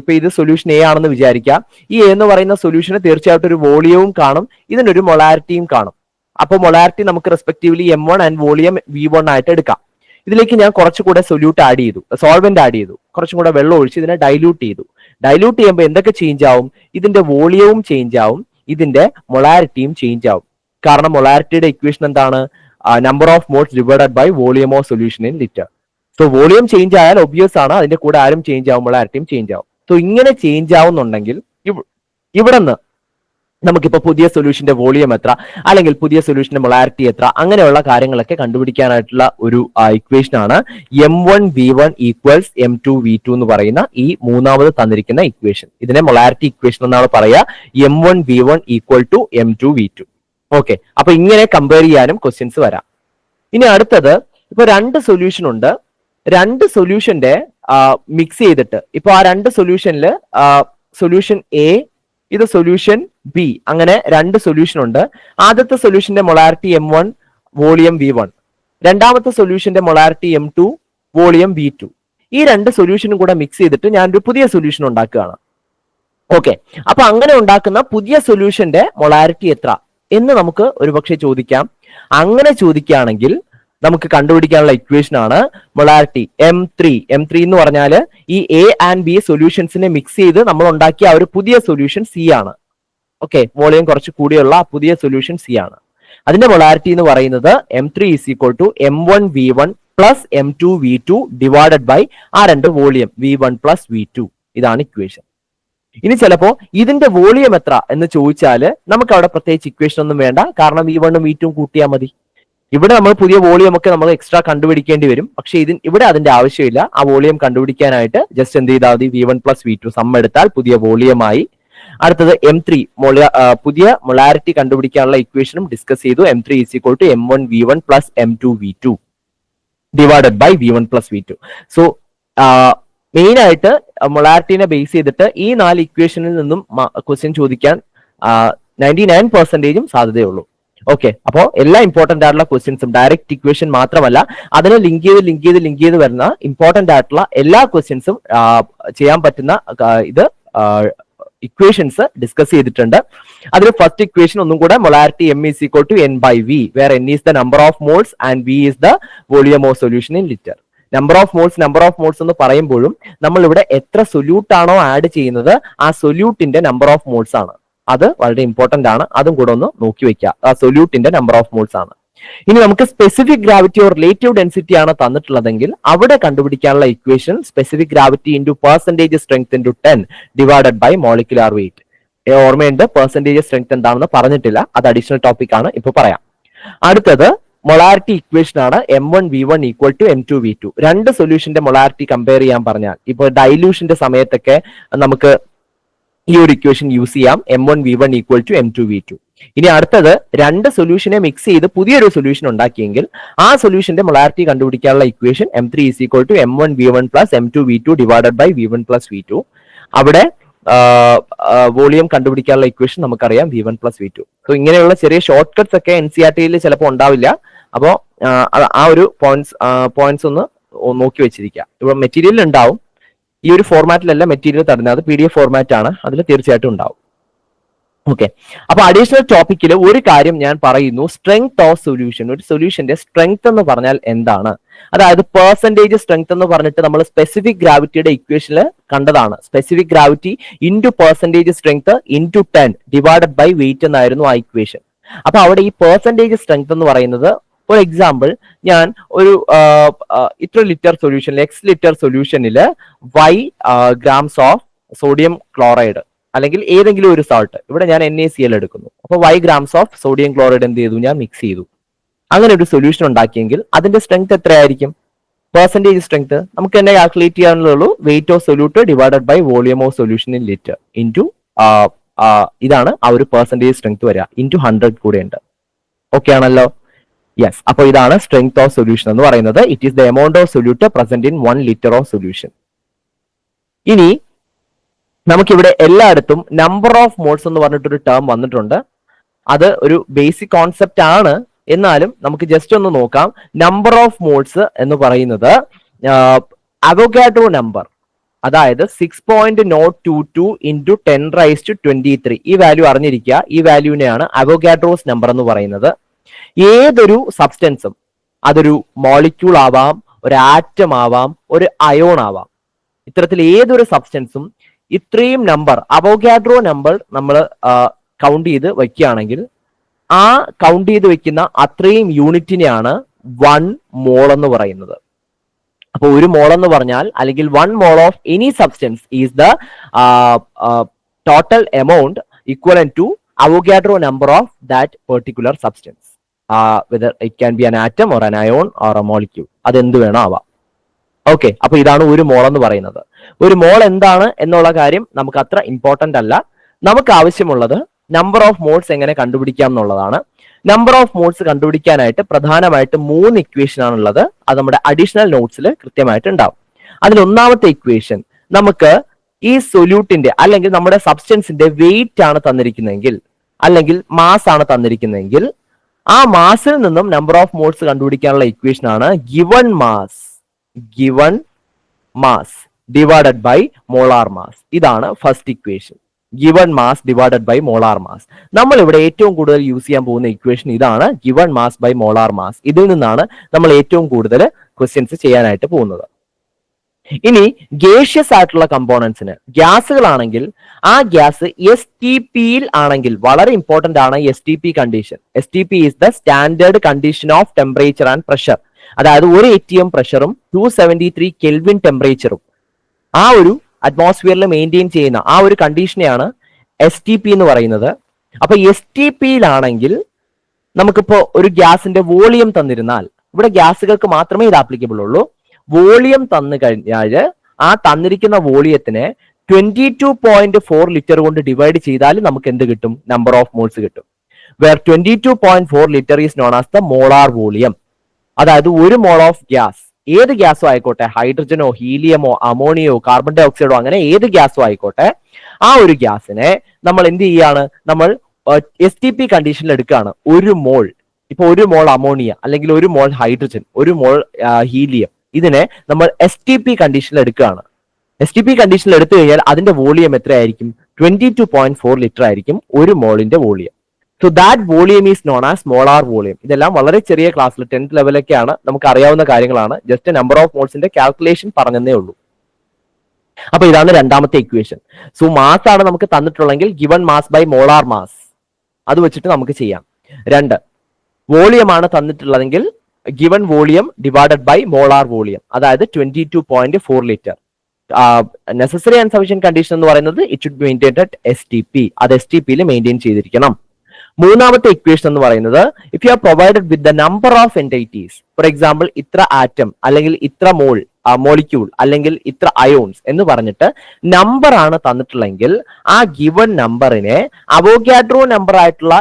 ഇപ്പൊ ഇത് സൊല്യൂഷൻ എ ആണെന്ന് വിചാരിക്കാം. ഈ എ എന്ന് പറയുന്ന സൊല്യൂഷന് തീർച്ചയായിട്ടും ഒരു വോളിയവും കാണും, ഇതിനൊരു മൊളാരിറ്റിയും കാണും. അപ്പൊ മൊളാരിറ്റി നമുക്ക് respectively M1 and volume V1 ആയിട്ട് എടുക്കാം. ഇതിലേക്ക് ഞാൻ കുറച്ചുകൂടെ സൊല്യൂട്ട് ആഡ് ചെയ്തു, സോൾവെന്റ് ആഡ് ചെയ്തു, കുറച്ചും കൂടെ വെള്ളം ഒഴിച്ച് ഇതിനെ ഡൈല്യൂട്ട് ചെയ്തു. ഡൈല്യൂട്ട് ചെയ്യുമ്പോൾ എന്തൊക്കെ ചേഞ്ച് ആവും? ഇതിന്റെ വോളിയവും ചേഞ്ച് ആവും, ഇതിന്റെ മൊളാരിറ്റിയും ചേഞ്ച് ആവും. കാരണം മൊളാരിറ്റിയുടെ ഇക്വേഷൻ എന്താണ്? Number of moles divided by volume of solution in litre. So volume change ആയാൽ ഒബ്വിയസ് ആണ് അതിന്റെ കൂടെ ആരും ചേഞ്ച് ആവും, മൊളാരിറ്റിയും ചേഞ്ച് ആവും. സോ ഇങ്ങനെ ചേഞ്ച് ആവുന്നുണ്ടെങ്കിൽ ഇവിടെ നിന്ന് നമുക്കിപ്പോ പുതിയ സൊല്യൂഷന്റെ വോളിയം എത്ര, അല്ലെങ്കിൽ പുതിയ സൊല്യൂഷന്റെ മൊളാരിറ്റി എത്ര, അങ്ങനെയുള്ള കാര്യങ്ങളൊക്കെ കണ്ടുപിടിക്കാനായിട്ടുള്ള ഒരു ഇക്വേഷൻ ആണ് M1 V1 equals M2 V2 എന്ന് പറയുന്ന ഈ മൂന്നാമത് തന്നിരിക്കുന്ന ഇക്വേഷൻ. ഇതിനെ മൊളാരിറ്റി ഇക്വേഷൻ എന്നാണ് പറയുക. M1 V1 equal to M2 V2. Okay, അപ്പൊ ഇങ്ങനെ കമ്പയർ ചെയ്യാനും ക്വസ്റ്റ്യൻസ് വരാം. ഇനി അടുത്തത്, ഇപ്പൊ 2 സൊല്യൂഷൻ ഉണ്ട്. 2 സൊല്യൂഷന്റെ മിക്സ് ചെയ്തിട്ട് ഇപ്പൊ ആ 2 സൊല്യൂഷനിൽ സൊല്യൂഷൻ എ, ഇത് സൊല്യൂഷൻ ബി, അങ്ങനെ 2 സൊല്യൂഷൻ ഉണ്ട്. ആദ്യത്തെ സൊല്യൂഷന്റെ മൊളാരിറ്റി M1 വോളിയം V1, രണ്ടാമത്തെ സൊല്യൂഷന്റെ മൊളാരിറ്റി M2 വോളിയം V2. ഈ 2 സൊല്യൂഷനും കൂടെ മിക്സ് ചെയ്തിട്ട് ഞാനൊരു പുതിയ സൊല്യൂഷൻ ഉണ്ടാക്കുകയാണ്. ഓക്കെ, അപ്പൊ അങ്ങനെ ഉണ്ടാക്കുന്ന പുതിയ സൊല്യൂഷന്റെ മൊളാരിറ്റി എത്ര എന്ന് നമുക്ക് ഒരുപക്ഷെ ചോദിക്കാം. അങ്ങനെ ചോദിക്കുകയാണെങ്കിൽ നമുക്ക് കണ്ടുപിടിക്കാനുള്ള ഇക്വേഷൻ ആണ് മൊളാരിറ്റി M3 എന്ന് പറഞ്ഞാൽ ഈ എ ആൻഡ് ബി സൊല്യൂഷൻസിനെ മിക്സ് ചെയ്ത് നമ്മൾ ഉണ്ടാക്കിയ ആ ഒരു പുതിയ സൊല്യൂഷൻ സി ആണ്. ഓക്കെ, വോളിയം കുറച്ച് കൂടിയുള്ള പുതിയ സൊല്യൂഷൻ സി ആണ്. അതിന്റെ മൊളാരിറ്റി എന്ന് പറയുന്നത് M3 is equal to M1 V1 plus M2 V2 divided by ആ 2 വോളിയം V1 പ്ലസ് V2. ഇതാണ് ഇക്വേഷൻ. ഇനി ചിലപ്പോ ഇതിന്റെ വോളിയം എത്ര എന്ന് ചോദിച്ചാൽ നമുക്ക് അവിടെ പ്രത്യേകിച്ച് ഇക്വേഷൻ ഒന്നും വേണ്ട, കാരണം V1 ഉം V2 കൂട്ടിയാൽ മതി. ഇവിടെ നമ്മൾ പുതിയ വോളിയം ഒക്കെ നമ്മൾ എക്സ്ട്രാ കണ്ടുപിടിക്കേണ്ടി വരും. പക്ഷെ ഇവിടെ അതിന്റെ ആവശ്യമില്ല. ആ വോളിയം കണ്ടുപിടിക്കാനായിട്ട് ജസ്റ്റ് എന്ത് ചെയ്താൽ മതി, V1 + V2 സം എടുത്താൽ പുതിയ വോളിയമായി. അടുത്തത് M3 പുതിയ മൊളാരിറ്റി കണ്ടുപിടിക്കാനുള്ള ഇക്വേഷനും ഡിസ്കസ് ചെയ്തു. M3 = M1 V1 + M2 V2 divided by V1 + V2. So main ആയിട്ട് മൊളാരിറ്റിനെ ബേസ് ചെയ്തിട്ട് ഈ 4 ഇക്വേഷനിൽ നിന്നും ക്വസ്റ്റ്യൻ ചോദിക്കാൻ 99% സാധ്യതയുള്ളൂ. ഓക്കെ, അപ്പോൾ എല്ലാ ഇമ്പോർട്ടന്റ് ആയിട്ടുള്ള ക്വസ്റ്റ്യൻസും ഡയറക്റ്റ് ഇക്വേഷൻ മാത്രമല്ല, അതിനെ ലിങ്ക് ചെയ്ത് വരുന്ന ഇമ്പോർട്ടന്റ് ആയിട്ടുള്ള എല്ലാ ക്വസ്റ്റ്യൻസും ചെയ്യാൻ പറ്റുന്ന ഇക്വേഷൻസ് ഡിസ്കസ് ചെയ്തിട്ടുണ്ട്. അതിൽ ഫസ്റ്റ് ഇക്വേഷൻ ഒന്നും കൂടെ, molarity M = N/V, where N is the number of moles and V is the volume of solution in litre. Number of moles എന്ന് പറയുമ്പോഴും നമ്മൾ ഇവിടെ എത്ര സൊല്യൂട്ട് ആണോ ആഡ് ചെയ്യുന്നത്, ആ സൊല്യൂട്ടിന്റെ നമ്പർ ഓഫ് മോൾസ് ആണ്. അത് വളരെ ഇമ്പോർട്ടന്റ് ആണ്, അതും കൂടെ ഒന്ന് നോക്കി വെക്കുക. ആ സൊല്യൂട്ടിന്റെ നമ്പർ ഓഫ് മോൾസ് ആണ്. ഇനി നമുക്ക് specific gravity or relative density ആണ് തന്നിട്ടുള്ളതെങ്കിൽ അവിടെ കണ്ടുപിടിക്കാനുള്ള equation specific gravity into percentage strength into 10 divided by molecular weight. ഓർമ്മയുണ്ട്, പെർസെന്റേജ് സ്ട്രെങ്ത് എന്താണെന്ന് പറഞ്ഞിട്ടില്ല, അത് അഡീഷണൽ ടോപ്പിക് ആണ്, ഇപ്പൊ പറയാം. അടുത്തത് മൊളാരിറ്റി ഇക്വേഷൻ ആണ് M1 V1 = M2 V2. രണ്ട് സൊല്യൂഷന്റെ മൊളാരിറ്റി കമ്പയർ ചെയ്യാൻ പറഞ്ഞാൽ, ഇപ്പോൾ ഡൈല്യൂഷന്റെ സമയത്തൊക്കെ നമുക്ക് ഈ ഒരു ഇക്വേഷൻ യൂസ് ചെയ്യാം, M1 V1 = M2 V2. ഇനി അടുത്തത് രണ്ട് സൊല്യൂഷനെ മിക്സ് ചെയ്ത് പുതിയൊരു സൊല്യൂഷൻ ഉണ്ടാക്കിയെങ്കിൽ ആ സൊല്യൂഷന്റെ മൊളാരിറ്റി കണ്ടുപിടിക്കാനുള്ള equation M3 = M1 V1 + M2 V2 divided by V1 + V2. അവിടെ വോളിയം കണ്ടുപിടിക്കാനുള്ള ഇക്വേഷൻ നമുക്കറിയാം, V1 + V2. സോ ഇങ്ങനെയുള്ള ചെറിയ ഷോർട്ട് കട്ട്സ് ഒക്കെ NCERT-യിൽ ചിലപ്പോൾ ഉണ്ടാവില്ല. അപ്പോൾ ആ ഒരു പോയിന്റ്സ് ഒന്ന് നോക്കി വെച്ചിരിക്കുക. ഇവിടെ മെറ്റീരിയൽ ഉണ്ടാവും, ഈ ഒരു ഫോർമാറ്റിലല്ല മെറ്റീരിയൽ തരുന്നത്, അത് PDF ഫോർമാറ്റ് ആണ്, അതിൽ തീർച്ചയായിട്ടും ഉണ്ടാവും. ഓക്കെ, അപ്പൊ അഡീഷണൽ ടോപ്പിക്കിൽ ഒരു കാര്യം ഞാൻ പറയുന്നു, സ്ട്രെങ്ത് ഓഫ് സൊല്യൂഷൻ. ഒരു സൊല്യൂഷന്റെ സ്ട്രെങ്ത് എന്ന് പറഞ്ഞാൽ എന്താണ്? അതായത് പെർസെന്റേജ് സ്ട്രെങ്ത് എന്ന് പറഞ്ഞിട്ട് നമ്മൾ സ്പെസിഫിക് ഗ്രാവിറ്റിയുടെ ഇക്വേഷനിൽ കണ്ടതാണ്. Specific gravity into percentage strength into 10 divided by weight എന്നായിരുന്നു ആ ഇക്വേഷൻ. അപ്പൊ അവിടെ ഈ പെർസെന്റേജ് സ്ട്രെങ്ത് എന്ന് പറയുന്നത്, ഫോർ എക്സാമ്പിൾ ഞാൻ ഒരു ഇത്ര ലിറ്റർ സൊല്യൂഷൻ, X ലിറ്റർ സൊല്യൂഷനിൽ Y grams of sodium chloride അല്ലെങ്കിൽ ഏതെങ്കിലും ഒരു സാൾട്ട്, ഇവിടെ ഞാൻ NaCl എടുക്കുന്നു. അപ്പൊ Y grams of sodium chloride എന്ത് ചെയ്തു, ഞാൻ മിക്സ് ചെയ്തു. അങ്ങനെ ഒരു സൊല്യൂഷൻ ഉണ്ടാക്കിയെങ്കിൽ അതിന്റെ സ്ട്രെങ്ത് എത്രയായിരിക്കും? പെർസെന്റേജ് സ്ട്രെങ്ത് നമുക്ക് തന്നെ കാൽക്കുലേറ്റ് ചെയ്യാനുള്ളൂ, weight of solute divided by volume of solution in litre into ഇതാണ് ആ ഒരു പെർസെന്റേജ് സ്ട്രെങ്ത് വരിക, ഇൻറ്റു 100 കൂടെ ഉണ്ട്. ഓക്കെ ആണല്ലോ? യെസ്. അപ്പോൾ ഇതാണ് സ്ട്രെങ്ത് ഓഫ് സൊല്യൂഷൻ എന്ന് പറയുന്നത്. It is the amount of solute present in 1 litre of solution. ഇനി നമുക്കിവിടെ എല്ലായിടത്തും നമ്പർ ഓഫ് മോൾസ് എന്ന് പറഞ്ഞിട്ടൊരു ടേം വന്നിട്ടുണ്ട്. അത് ഒരു ബേസിക് കോൺസെപ്റ്റ് ആണ്, എന്നാലും നമുക്ക് ജസ്റ്റ് ഒന്ന് നോക്കാം. നമ്പർ ഓഫ് മോൾസ് എന്ന് പറയുന്നത് അവോഗാഡ്രോ നമ്പർ, അതായത് 6.022 ഇൻറ്റു 10⁻23. ഈ വാല്യൂ അറിഞ്ഞിരിക്കുക. ഈ വാല്യൂവിനെയാണ് അവോഗാഡ്രോസ് നമ്പർ എന്ന് പറയുന്നത്. ഏതൊരു സബ്സ്റ്റൻസും, അതൊരു മോളിക്യൂൾ ആവാം, ഒരു ആറ്റം ആവാം, ഒരു അയോൺ ആവാം, ഇത്തരത്തിൽ ഏതൊരു സബ്സ്റ്റൻസും ഇത്രയും നമ്പർ, അവോഗാഡ്രോ നമ്പർ നമ്മൾ കൗണ്ട് ചെയ്ത് വെക്കുകയാണെങ്കിൽ ആ കൗണ്ട് ചെയ്ത് വെക്കുന്ന അത്രയും യൂണിറ്റിനെയാണ് 1 മോൾ എന്ന് പറയുന്നത്. അപ്പൊ ഒരു മോൾ എന്ന് പറഞ്ഞാൽ, അല്ലെങ്കിൽ 1 mole of any substance is the total amount equivalent to Avogadro number of that particular substance. whether it can be an atom or an ion or a molecule, അതെന്ത് വേണോ ആവാം. ഓക്കെ, അപ്പൊ ഇതാണ് ഒരു മോൾ എന്ന് പറയുന്നത്. ഒരു മോൾ എന്താണ് എന്നുള്ള കാര്യം നമുക്ക് അത്ര ഇമ്പോർട്ടന്റ് അല്ല. നമുക്ക് ആവശ്യമുള്ളത് നമ്പർ ഓഫ് മോൾസ് എങ്ങനെ കണ്ടുപിടിക്കാം എന്നുള്ളതാണ്. നമ്പർ ഓഫ് മോൾസ് കണ്ടുപിടിക്കാനായിട്ട് പ്രധാനമായിട്ട് 3 ഇക്വേഷൻ ആണുള്ളത്. അത് നമ്മുടെ അഡീഷണൽ നോട്ട്സിൽ കൃത്യമായിട്ട് ഉണ്ടാവും. അതിൽ ഒന്നാമത്തെ ഇക്വേഷൻ, നമുക്ക് ഈ സൊല്യൂട്ടിന്റെ അല്ലെങ്കിൽ നമ്മുടെ സബ്സ്റ്റൻസിന്റെ വെയിറ്റ് ആണ് തന്നിരിക്കുന്നതെങ്കിൽ, അല്ലെങ്കിൽ മാസ് ആണ് തന്നിരിക്കുന്നതെങ്കിൽ, ആ മാസിൽ നിന്നും നമ്പർ ഓഫ് മോൾസ് കണ്ടുപിടിക്കാനുള്ള ഇക്വേഷൻ ആണ് given mass divided by molar mass. ഇതാണ് first equation, given mass divided by molar mass. നമ്മൾ ഇവിടെ ഏറ്റവും കൂടുതൽ യൂസ് ചെയ്യാൻ പോകുന്ന ഇക്വേഷൻ ഇതാണ്, given mass by molar mass. ഇതിൽ നിന്നാണ് നമ്മൾ ഏറ്റവും കൂടുതൽ ക്വസ്റ്റ്യൻസ് ചെയ്യാനായിട്ട് പോകുന്നത്. ഇനി ഗേഷ്യസ് ആയിട്ടുള്ള കമ്പോണൻസിന്, ഗ്യാസുകളാണെങ്കിൽ ആ ഗ്യാസ് STPയിൽ ആണെങ്കിൽ വളരെ ഇമ്പോർട്ടന്റ് ആണ് STP condition. STP is the standard condition of temperature and pressure. അതായത് 1 atm പ്രഷറും 273 കെൽവിൻ ടെമ്പറേച്ചറും ആ ഒരു അറ്റ്മോസ്ഫിയറിൽ മെയിൻറ്റെയിൻ ചെയ്യുന്ന ആ ഒരു കണ്ടീഷനെയാണ് STP എന്ന് പറയുന്നത്. അപ്പൊ STPയിലാണെങ്കിൽ നമുക്കിപ്പോ ഒരു ഗ്യാസിന്റെ വോളിയം തന്നിരുന്നാൽ, ഇവിടെ ഗ്യാസുകൾക്ക് മാത്രമേ ഇത് ആപ്ലിക്കബിൾ ഉള്ളൂ. വോളിയം തന്നു കഴിഞ്ഞാൽ ആ തന്നിരിക്കുന്ന വോളിയത്തിനെ 22.4 ലിറ്റർ കൊണ്ട് ഡിവൈഡ് ചെയ്താൽ നമുക്ക് എന്ത് കിട്ടും? നമ്പർ ഓഫ് മോൾസ് കിട്ടും. Where 22.4 litre is known as the molar volume. അതായത് ഒരു മോൾ ഓഫ് ഗ്യാസ്, ഏത് ഗ്യാസോ ആയിക്കോട്ടെ, ഹൈഡ്രജനോ ഹീലിയമോ അമോണിയോ കാർബൺ ഡൈ ഓക്സൈഡോ അങ്ങനെ ഏത് ഗ്യാസോ ആയിക്കോട്ടെ, ആ ഒരു ഗ്യാസിനെ നമ്മൾ എന്ത് ചെയ്യാണ്? നമ്മൾ STP കണ്ടീഷനിൽ എടുക്കുകയാണ്. ഒരു മോൾ, ഇപ്പൊ ഒരു മോൾ അമോണിയ അല്ലെങ്കിൽ ഒരു മോൾ ഹൈഡ്രജൻ, ഒരു മോൾ ഹീലിയം, ഇതിനെ നമ്മൾ STP കണ്ടീഷനിൽ എടുക്കുകയാണ്. STP കണ്ടീഷനിൽ എടുത്തു കഴിഞ്ഞാൽ അതിന്റെ വോളിയം എത്രയായിരിക്കും? 22.4 ലിറ്റർ ആയിരിക്കും ഒരു മോളിന്റെ volume. So that volume is known as molar volume. ഇതെല്ലാം വളരെ ചെറിയ ക്ലാസ്സിൽ 10th ലെവലൊക്കെയാണ്, നമുക്ക് അറിയാവുന്ന കാര്യങ്ങളാണ്. ജസ്റ്റ് നമ്പർ ഓഫ് മോൾസിന്റെ കാൽക്കുലേഷൻ പറഞ്ഞതേ ഉള്ളൂ. അപ്പൊ ഇതാണ് രണ്ടാമത്തെ ഇക്വേഷൻ. സോ മാസ് ആണ് നമുക്ക് തന്നിട്ടുള്ളെങ്കിൽ given mass by molar mass, അത് വെച്ചിട്ട് നമുക്ക് ചെയ്യാം. 2, വോളിയം ആണ് തന്നിട്ടുള്ളതെങ്കിൽ given volume divided by molar volume, അതായത് 22.4 litre. Necessary and sufficient condition എന്ന് പറയുന്നത് it should be maintained at STP, അത് STPയിൽ മെയിൻറ്റെയിൻ ചെയ്തിരിക്കണം. മൂന്നാമത്തെ ഇക്വേഷൻ എന്ന് പറയുന്നത് if you are provided with the number of entities, for example ഇത്ര ആറ്റം അല്ലെങ്കിൽ ഇത്ര മോൾ മോളിക്യൂൾ അല്ലെങ്കിൽ ഇത്ര അയോൺസ് എന്ന് പറഞ്ഞിട്ട് നമ്പർ ആണ് തന്നിട്ടുള്ളെങ്കിൽ ആ ഗിവൺ നമ്പറിനെ അവോഗാഡ്രോ നമ്പർ ആയിട്ടുള്ള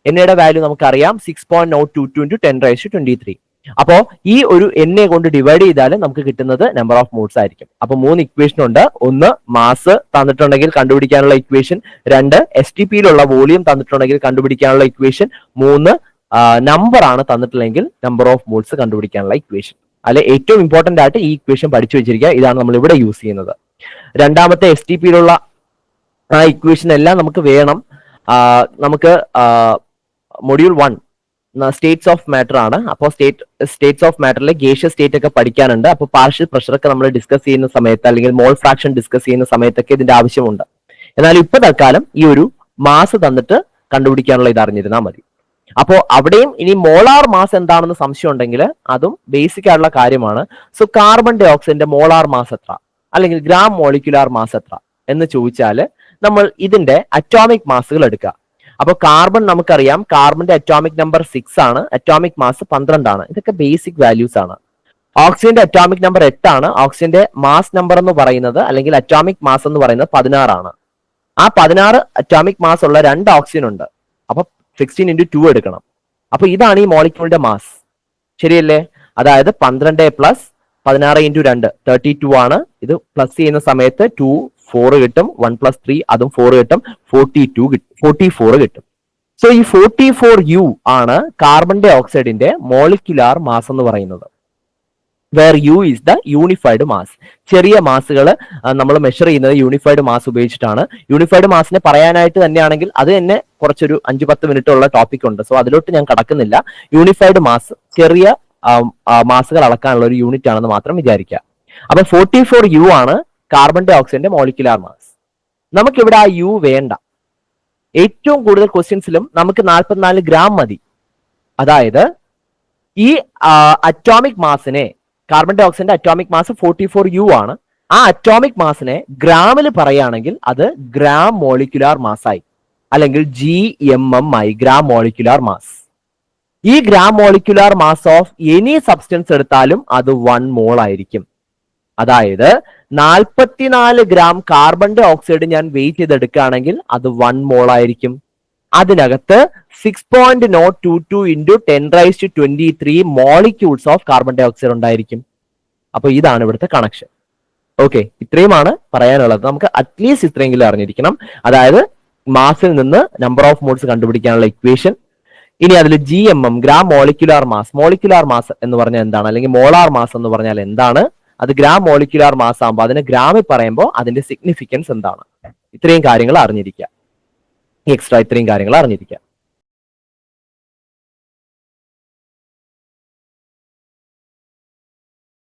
എന്നയുടെ വാല്യൂ നമുക്കറിയാം 6.022 × 10⁻23. അപ്പോ ഈ ഒരു എന്നെ കൊണ്ട് ഡിവൈഡ് ചെയ്താൽ നമുക്ക് കിട്ടുന്നത് നമ്പർ ഓഫ് മോൾസ് ആയിരിക്കും. അപ്പൊ 3 ഇക്വേഷൻ ഉണ്ട്. 1 മാസ് തന്നിട്ടുണ്ടെങ്കിൽ കണ്ടുപിടിക്കാനുള്ള ഇക്വേഷൻ, 2 STPയിലുള്ള വോളിയം തന്നിട്ടുണ്ടെങ്കിൽ കണ്ടുപിടിക്കാനുള്ള ഇക്വേഷൻ, 3 നമ്പർ ആണ് തന്നിട്ടുണ്ടെങ്കിൽ നമ്പർ ഓഫ് മോൾസ് കണ്ടുപിടിക്കാനുള്ള ഇക്വേഷൻ. അല്ലെ ഏറ്റവും ഇമ്പോർട്ടന്റ് ആയിട്ട് ഈ ഇക്വേഷൻ പഠിച്ചു വെച്ചിരിക്കുക. ഇതാണ് നമ്മൾ ഇവിടെ യൂസ് ചെയ്യുന്നത്. രണ്ടാമത്തെ STPയിലുള്ള ആ ഇക്വേഷൻ എല്ലാം നമുക്ക് വേണം. നമുക്ക് മൊഡ്യൂൾ 1 സ്റ്റേറ്റ്സ് ഓഫ് മാറ്റർ ആണ്. അപ്പോൾ സ്റ്റേറ്റ്സ് ഓഫ് മാറ്ററിലെ ഗേഷ്യസ് സ്റ്റേറ്റ് ഒക്കെ പഠിക്കാനുണ്ട്. അപ്പോൾ പാർഷ്യൽ പ്രഷർ ഒക്കെ നമ്മൾ ഡിസ്കസ് ചെയ്യുന്ന സമയത്ത് അല്ലെങ്കിൽ മോൾ ഫ്രാക്ഷൻ ഡിസ്കസ് ചെയ്യുന്ന സമയത്തൊക്കെ ഇതിന്റെ ആവശ്യമുണ്ട്. എന്നാൽ ഇപ്പൊ തൽക്കാലം ഈ ഒരു മാസ് തന്നിട്ട് കണ്ടുപിടിക്കാനുള്ള ഇത് അറിഞ്ഞിരുന്നാൽ മതി. അപ്പോൾ അവിടെയും ഇനി മോളാർ മാസ് എന്താണെന്ന് സംശയം ഉണ്ടെങ്കിൽ അതും ബേസിക് ആയിട്ടുള്ള കാര്യമാണ്. സോ കാർബൺ ഡൈ ഓക്സൈഡിന്റെ മോളാർ മാസ് എത്ര അല്ലെങ്കിൽ ഗ്രാം മോളിക്യുലാർ മാസ് എത്ര എന്ന് ചോദിച്ചാൽ നമ്മൾ ഇതിന്റെ അറ്റോമിക് മാസുകൾ എടുക്കുക. അപ്പൊ കാർബൺ നമുക്കറിയാം, കാർബണിന്റെ അറ്റോമിക് നമ്പർ 6 ആണ്, അറ്റോമിക് മാസ് 12 ആണ്. ഇതൊക്കെ ബേസിക് വാല്യൂസ് ആണ്. ഓക്സിജന്റെ അറ്റോമിക് നമ്പർ 8 ആണ്. ഓക്സിജന്റെ മാസ് നമ്പർ എന്ന് പറയുന്നത് അല്ലെങ്കിൽ അറ്റോമിക് മാസ് എന്ന് പറയുന്നത് 16 ആണ്. ആ 16 അറ്റോമിക് മാസ് ഉള്ള 2 ഓക്സിജൻ ഉണ്ട്. അപ്പൊ 16 × 2 എടുക്കണം. അപ്പൊ ഇതാണ് ഈ മോളിക്യൂളിന്റെ മാസ്, ശരിയല്ലേ? അതായത് 12 + 16 × 2 32 ആണ്. ഇത് പ്ലസ് ചെയ്യുന്ന സമയത്ത് 2 4 കിട്ടും, 1 + 3 അതും 4 കിട്ടും, 44 കിട്ടും. സോ ഈ 44U ആണ് കാർബൺ ഡൈ ഓക്സൈഡിന്റെ മോളിക്യുലാർ മാസ് എന്ന് പറയുന്നത്. Where U is the unified mass. ചെറിയ മാസുകൾ നമ്മൾ മെഷർ ചെയ്യുന്നത് യൂണിഫൈഡ് മാസ് ഉപയോഗിച്ചിട്ടാണ്. യൂണിഫൈഡ് മാസിനെ പറയാനായിട്ട് തന്നെയാണെങ്കിൽ അത് തന്നെ കുറച്ചൊരു 5-10 മിനിറ്റ് ഉള്ള ടോപ്പിക് ഉണ്ട്. സോ അതിലോട്ട് ഞാൻ കടക്കുന്നില്ല. യൂണിഫൈഡ് മാസ് ചെറിയ മാസുകൾ അളക്കാനുള്ള ഒരു യൂണിറ്റ് ആണെന്ന് മാത്രം വിചാരിക്കുക. അപ്പൊ 44U ആണ് കാർബൺ ഡൈ ഓക്സൈഡിന്റെ മോളിക്യുലാർ മാസ്. നമുക്കിവിടെ ആ U വേണ്ട. ഏറ്റവും കൂടുതൽ ക്വസ്റ്റ്യൻസിലും നമുക്ക് 44 ഗ്രാം മതി. അതായത് ഈ അറ്റോമിക് മാസിനെ, കാർബൺ ഡൈ ഓക്സൈഡിന്റെ അറ്റോമിക് മാസ് 44U ആണ്. ആ അറ്റോമിക് മാസിനെ ഗ്രാമിൽ പറയുകയാണെങ്കിൽ അത് ഗ്രാം മോളിക്യുലാർ മാസായി അല്ലെങ്കിൽ GMM ആയി, ഗ്രാം മോളിക്യുലാർ മാസ്. ഈ gram molecular mass of any substance എടുത്താലും അത് 1 മോൾ ആയിരിക്കും. അതായത് 44 ഗ്രാം കാർബൺ ഡൈ ഓക്സൈഡ് ഞാൻ വെയിറ്റ് ചെയ്തെടുക്കുകയാണെങ്കിൽ അത് 1 മോൾ ആയിരിക്കും. അതിനകത്ത് 6.022 × 10⁻23 molecules of carbon dioxide ഉണ്ടായിരിക്കും. അപ്പൊ ഇതാണ് ഇവിടുത്തെ കണക്ഷൻ. ഓക്കെ, ഇത്രയുമാണ് പറയാനുള്ളത്. നമുക്ക് അറ്റ്ലീസ്റ്റ് ഇത്രയെങ്കിലും അറിഞ്ഞിരിക്കണം. അതായത് മാസിൽ നിന്ന് നമ്പർ ഓഫ് മോൾസ് കണ്ടുപിടിക്കാനുള്ള ഇക്വേഷൻ. ഇനി അതിൽ GMM ഗ്രാം മോളിക്യുലാർ മാസ് എന്ന് പറഞ്ഞാൽ എന്താണ്, അല്ലെങ്കിൽ മോളാർ മാസ് എന്ന് പറഞ്ഞാൽ എന്താണ്, അത് ഗ്രാം മോളിക്യുലാർ മാസ് ആകുമ്പോൾ അതിന് ഗ്രാമിൽ പറയുമ്പോൾ അതിന്റെ സിഗ്നിഫിക്കൻസ് എന്താണ്, ഇത്രയും കാര്യങ്ങൾ അറിഞ്ഞിരിക്കുക. എക്സ്ട്രാ ഇത്രയും കാര്യങ്ങൾ അറിഞ്ഞിരിക്കുക.